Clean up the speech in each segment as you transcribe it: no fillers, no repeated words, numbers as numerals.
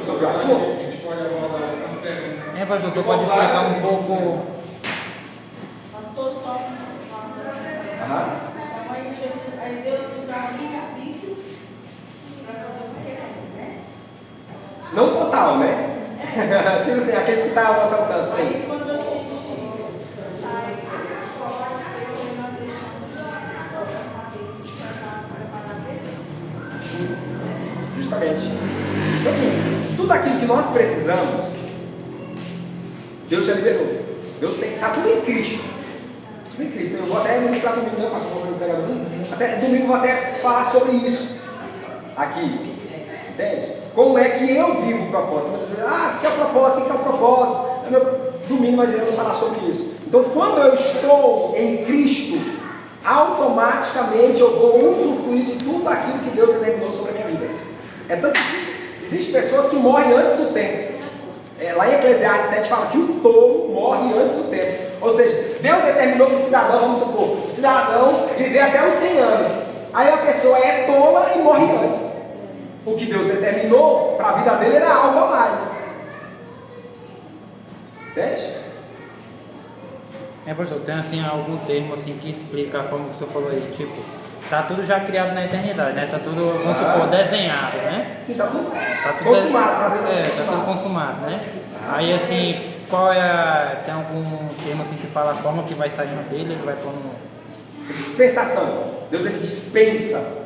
sobre o assunto? A gente pode abordar algumas perguntas. Pastor, você pode explicar um pouco? Pastor, só aí Deus nos dá livre-arbítrio para fazer o que queremos, né? Não total, né? Sim, assim, aqueles que estão ao nosso alcance aí. Aí quando a gente sai fora as coisas, nós deixamos as cabeças para preparar Deus. Sim, justamente. Então, assim, tudo aquilo que nós precisamos, Deus já liberou. Deus tem, está tudo em Cristo. Tudo em Cristo. Eu vou até ministrar domingo, né, pastor? Até domingo eu vou até falar sobre isso aqui. Entende? Como é que eu vivo o propósito? Você vai dizer, o que é o propósito? O que é o propósito? Domingo nós iremos falar sobre isso. Então, quando eu estou em Cristo, automaticamente eu vou usufruir de tudo aquilo que Deus determinou sobre a minha vida. É tanto que existem pessoas que morrem antes do tempo. Lá em Eclesiastes 7 fala que o tolo morre antes do tempo. Ou seja, Deus determinou para o cidadão, vamos supor, o cidadão viver até os 100 anos. Aí a pessoa é tola e morre antes. O que Deus determinou para a vida dele era algo a mais. Entende? Pastor, tem assim algum termo assim que explica a forma que o senhor falou aí, tipo, tá tudo já criado na eternidade, né? Tá tudo, vamos supor, desenhado, né? Sim, tá tudo consumado, consumado. Tá tudo consumado, né? Aí assim, tem algum termo assim que fala a forma que vai saindo dele, ele vai pondo... Dispensação. Deus ele dispensa.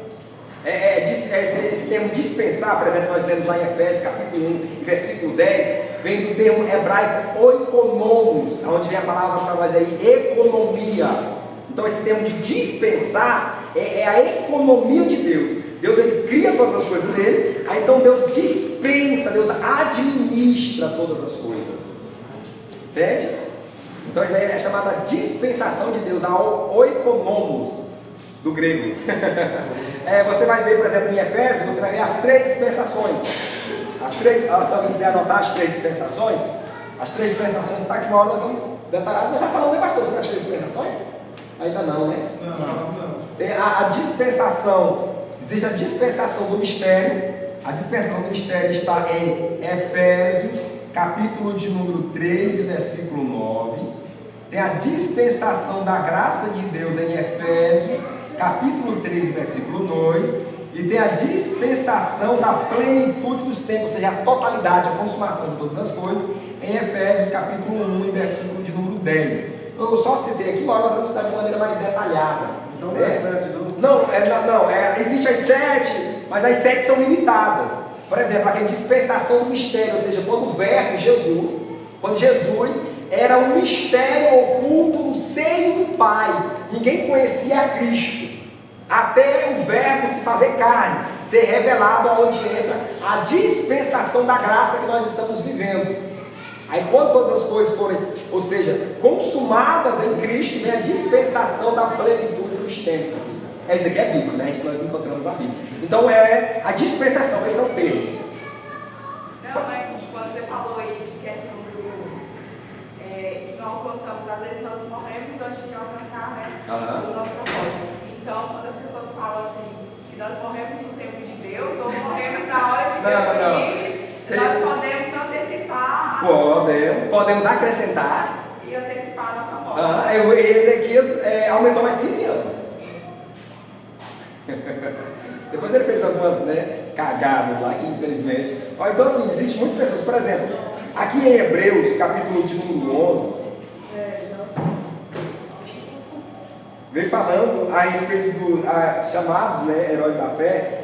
Esse termo dispensar, por exemplo, nós lemos lá em Efésios capítulo 1, versículo 10, vem do termo hebraico oikonomos, onde vem a palavra para nós aí, economia. Então esse termo de dispensar é a economia de Deus. Deus ele cria todas as coisas dele, aí então Deus dispensa, Deus administra todas as coisas. Entende? Então isso aí é chamada dispensação de Deus, a oikonomos. Do grego. Você vai ver, por exemplo, em Efésios, você vai ver as 3 dispensações. Se alguém quiser anotar as 3 dispensações, as 3 dispensações está aqui, uma hora nós vamos detalhar. Nós já falamos, né, pastor, sobre as 3 dispensações? Ainda não, né? Não. Tem a dispensação, existe a dispensação do mistério. A dispensação do mistério está em Efésios, capítulo de número 13, versículo 9. Tem a dispensação da graça de Deus em Efésios, capítulo 13, versículo 2, e tem a dispensação da plenitude dos tempos, ou seja, a totalidade, a consumação de todas as coisas, em Efésios, capítulo 1, e versículo de número 10. Eu só citei aqui, mas nós vamos estudar de maneira mais detalhada. Então não é 7, não? Existem as 7, mas as 7 são limitadas. Por exemplo, aquela dispensação do mistério, ou seja, quando Jesus era um mistério oculto no seio do Pai, ninguém conhecia a Cristo, até o verbo se fazer carne, ser revelado, aonde entra a dispensação da graça que nós estamos vivendo. Aí quando todas as coisas forem, ou seja, consumadas em Cristo, vem a dispensação da plenitude dos tempos. Isso daqui é bíblico, né? Nós encontramos na Bíblia. Então é a dispensação, esse é o termo. Não, quando você falou aí de questão não alcançamos, às vezes nós morremos antes de alcançar, né, o nosso propósito. Então, quando as pessoas falam assim, que nós morremos no tempo de Deus, ou morremos na hora de Deus, nós podemos antecipar. Podemos acrescentar. E antecipar a nossa morte. Ezequias aumentou mais 15 anos. Depois ele fez algumas cagadas lá, que infelizmente. Então assim, existem muitas pessoas, por exemplo, aqui em Hebreus, capítulo de número 11, vem falando a respeito dos chamados heróis da fé.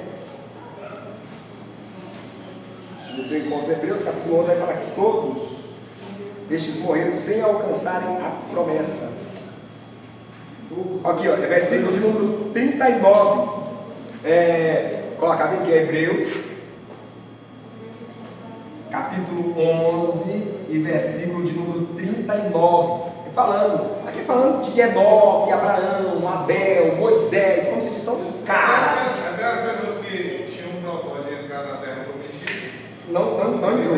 Deixa eu ver se eu encontro Hebreus, capítulo 11, vai falar que todos estes morreram sem alcançarem a promessa. Aqui, ó, é versículo de número 39. Coloca bem aqui, Hebreus, capítulo 11 e versículo de número 39. Aqui falando de Enoque, Abraão, Abel, Moisés, como se eles são os caras. Até as pessoas que tinham um propósito de entrar na terra prometida. Não entrou.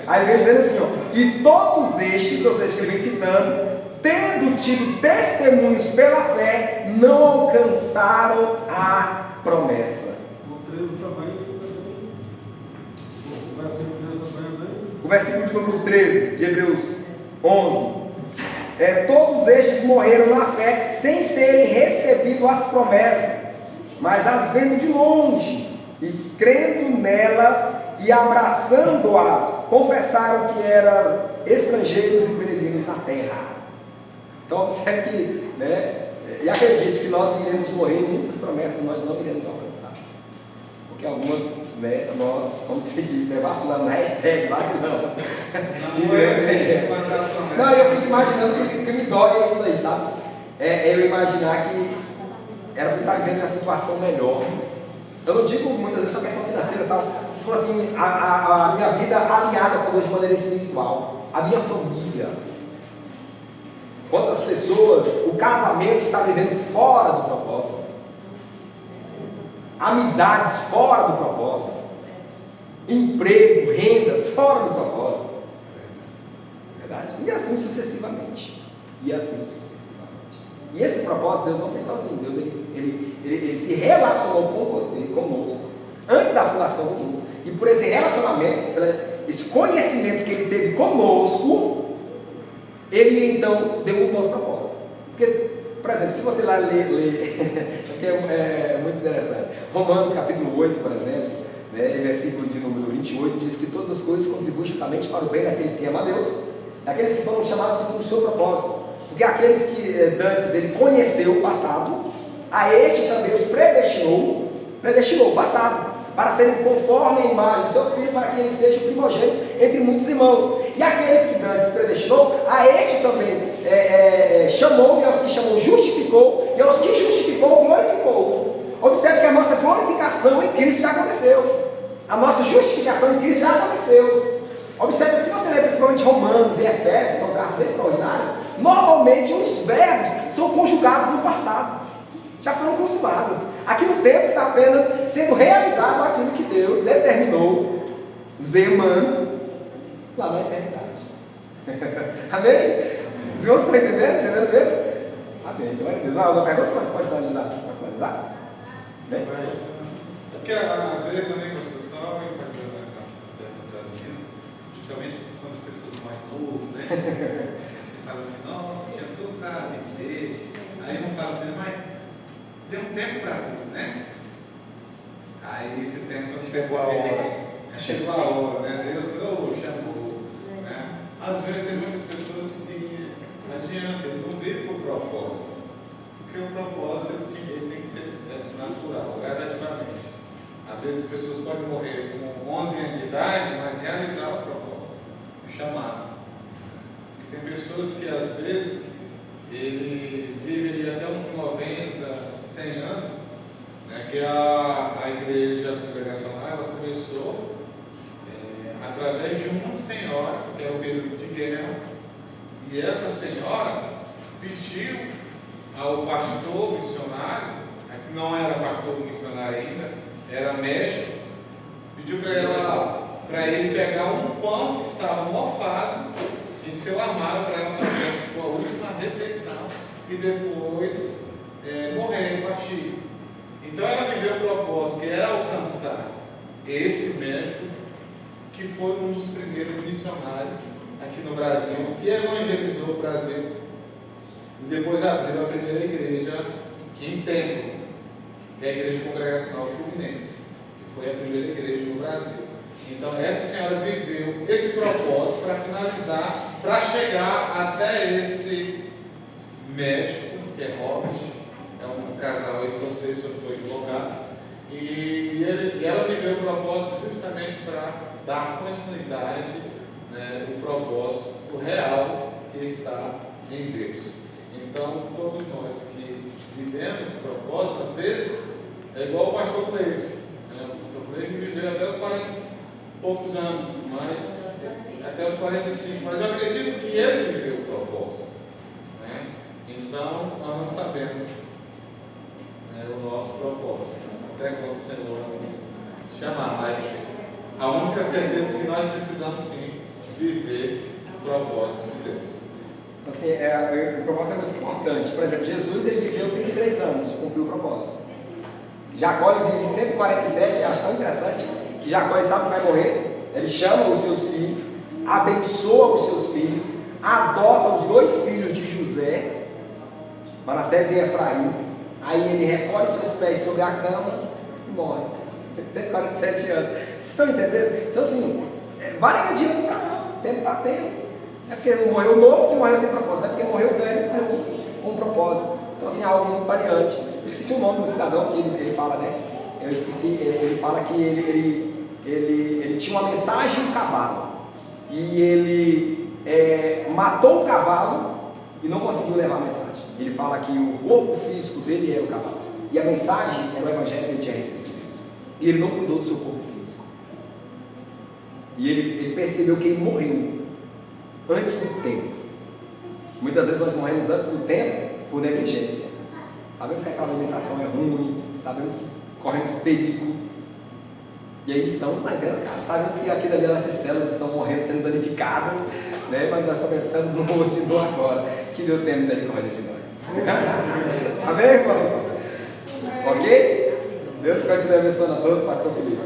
Aí ele vem dizendo assim, ó, que todos estes, ou seja, que ele vem citando, tendo tido testemunhos pela fé, não alcançaram a promessa. O 13 também vai ser versículo de número 13 de Hebreus 11. Todos estes morreram na fé sem terem recebido as promessas, mas as vendo de longe e crendo nelas e abraçando-as, confessaram que eram estrangeiros e peregrinos na terra. Então observe que, e acredite que nós iremos morrer em muitas promessas nós não iremos alcançar. Porque algumas, nós, como se diz, vacilamos, hashtag vacilamos. Não, eu fico imaginando que o que me dói é isso aí, sabe? Eu imaginar que era para estar vivendo uma situação melhor. Eu não digo muitas vezes só questão financeira e tal. Tipo assim, a minha vida alinhada com Deus de maneira espiritual. A minha família. Quantas pessoas o casamento está vivendo fora do propósito. Amizades fora do propósito. Emprego, renda fora do propósito. Verdade? E assim sucessivamente. E esse propósito Deus não fez sozinho. Deus ele se relacionou com você, conosco, antes da fundação do mundo. E por esse relacionamento, esse conhecimento que ele teve conosco, ele então deu o nosso propósito. Porque, por exemplo, se você lá ler aqui é muito interessante. Romanos capítulo 8, por exemplo, versículo de número 28, diz que todas as coisas contribuem justamente para o bem daqueles que amam a Deus, daqueles que foram chamados segundo o seu propósito. Porque aqueles que dantes ele conheceu o passado, a este também os predestinou o passado, para serem conforme a imagem do seu filho, para que ele seja o primogênito entre muitos irmãos. E aqueles que dantes predestinou, a este também chamou, e aos que chamou justificou, e aos que justificou glorificou. Observe que a nossa glorificação em Cristo já aconteceu. A nossa justificação em Cristo já aconteceu. Observe, se você ler principalmente Romanos e Efésios, são cartas extraordinárias, normalmente os verbos são conjugados no passado. Já foram consumadas. Aqui no tempo está apenas sendo realizado aquilo que Deus determinou, zemando, lá na eternidade. Amém? Os irmãos estão entendendo? Entendendo mesmo? Amém. Glória a Deus. Uma pergunta pode finalizar? Pode finalizar? Bem? Porque às vezes na minha construção, e fazendo das meninas, principalmente quando as pessoas mais novas, você fala assim, nossa, tinha tudo para viver. Aí um fala assim, mas tem um tempo para tudo, né? Aí esse tempo chegou a hora. Chegou a hora, né? Deus chamou. Né? Às vezes tem muitas pessoas que não adianta, ele não vive com o propósito. Porque o propósito ele tem que ser natural, gradativamente. Às vezes as pessoas podem morrer com 11 anos de idade, mas realizar o propósito, o chamado. Tem pessoas que às vezes ele viveria até uns 90, 100 anos, né, que a igreja congregacional ela começou através de uma senhora, que é o período de guerra, e essa senhora pediu ao pastor missionário, que não era pastor missionário ainda, era médico, pediu para ele pegar um pão que estava mofado em seu armário para ela fazer a sua última refeição e depois morrer, partir. Então ela viveu o propósito que era alcançar esse médico que foi um dos primeiros missionários aqui no Brasil, que evangelizou o Brasil e depois abriu a primeira igreja em Templo, que é a Igreja Congregacional Fluminense, que foi a primeira igreja no Brasil. Então essa senhora viveu esse propósito para finalizar, para chegar até esse médico, que é Robert, é um casal escocês, se eu não estou equivocado, e ela viveu o propósito justamente para dar continuidade, né, o propósito real que está em Deus. Então todos nós que vivemos o propósito, às vezes, é igual o pastor Cleide. O pastor Cleide viveu até os 40 e poucos anos, mas até os 45, mas eu acredito que ele viveu o propósito. Né? Então, nós não sabemos o nosso propósito, até quando o Senhor nos chamar, mas a única certeza é que nós precisamos sim viver o propósito de Deus. Assim, o propósito é muito importante. Por exemplo, Jesus ele viveu 33 anos, cumpriu o propósito. Jacó ele vive 147, acho tão interessante que Jacó ele sabe que vai morrer, ele chama os seus filhos, abençoa os seus filhos, adota os 2 filhos de José, Manassés e Efraim. Aí ele recolhe seus pés sobre a cama e morre. 147 anos. Vocês estão entendendo? Então assim, varia de ano para ano, tempo para tempo. É porque não morreu novo que morreu sem propósito, não é porque morreu velho que morreu com um propósito. Então assim, é algo muito variante. Eu esqueci o nome do cidadão que ele fala, né? Eu esqueci, ele fala que ele tinha uma mensagem no cavalo. E ele matou o cavalo e não conseguiu levar a mensagem. Ele fala que o corpo físico dele era o cavalo. E a mensagem era o evangelho que ele tinha recebido de Deus. E ele não cuidou do seu corpo físico. E ele percebeu que ele morreu antes do tempo. Muitas vezes nós morremos antes do tempo por negligência. Sabemos que aquela alimentação é ruim, sabemos que corremos perigo. E aí estamos na guerra, cara. Sabemos que aquilo ali, nossas células estão morrendo, sendo danificadas, né? Mas nós só pensamos no hoje e no agora. Que Deus tenha misericórdia de nós. Amém, irmãos? Ok? Deus continue abençoando a todos, pastor Felipe.